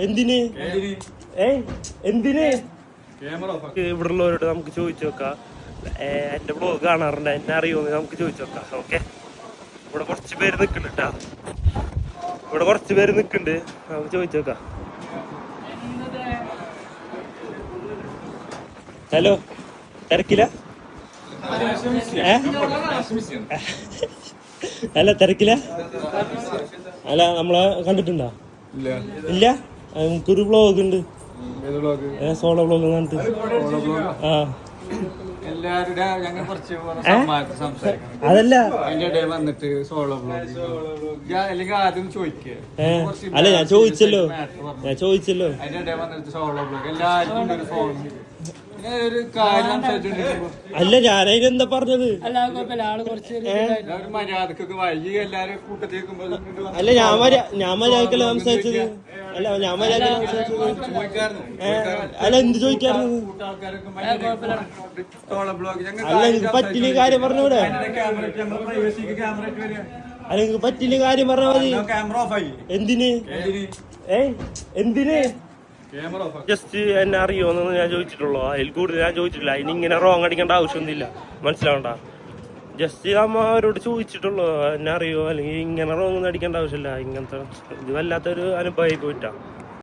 എന്തിന് എന്തിന് ഇവിടെ ഉള്ളവരോട് നമുക്ക് ചോദിച്ചു നോക്കാം. എന്റെ ബ്ലോഗ് കാണാറുണ്ട്, എന്നെ അറിയുമെന്ന് നമുക്ക് ചോദിച്ചു നോക്കാം. ഓക്കെ, ഇവിടെ കുറച്ച് പേര് നിൽക്കുന്നുണ്ട് കേട്ടാ, ഇവിടെ കുറച്ച് പേര് നിൽക്കുന്നുണ്ട്, നമുക്ക് ചോദിച്ചു നോക്കാം. ഹലോ, തിരക്കില്ല? അല്ല തിരക്കില്ല? അല്ല നമ്മളെ കണ്ടിട്ടുണ്ടോ? ഇല്ല, നമുക്കൊരു വ്ളോഗ് ഉണ്ട്, സോളോ വ്ളോഗ് കണ്ടിട്ട്. ആ അതല്ല, അല്ല ഞാൻ ചോദിച്ചല്ലോ അല്ല ഞാൻ അതിനെന്താ പറഞ്ഞത്? അല്ല ഞാൻ മര്യാദക്കല്ല സംസാരിച്ചത്. അല്ല എന്ത് ചോദിക്കാറുണ്ട്? അല്ല എനിക്ക് പറ്റില്ല കാര്യം പറഞ്ഞൂടെ? അല്ല എനിക്ക് പറ്റില്ല കാര്യം പറഞ്ഞാൽ മതി. എന്തിന് എന്തിന് ജസ്റ്റ് എന്നെ അറിയുമെന്ന് ഞാൻ ചോദിച്ചിട്ടുള്ളൂ, അതിൽ കൂടുതൽ ഞാൻ ചോദിച്ചിട്ടില്ല. ഇനി ഇങ്ങനെ റോങ് അടിക്കേണ്ട ആവശ്യമൊന്നുമില്ല, മനസ്സിലാവണ്ട. ജസ്റ്റ് നമ്മ അവരോട് ചോദിച്ചിട്ടുള്ളൂ എന്നെ അറിയുമോ, അല്ലെങ്കിൽ ഇങ്ങനെ റോങ് അടിക്കേണ്ട ആവശ്യമില്ല. ഇങ്ങനത്തെ ഇത് വല്ലാത്തൊരു അനുഭവമായി പോയിട്ടാ.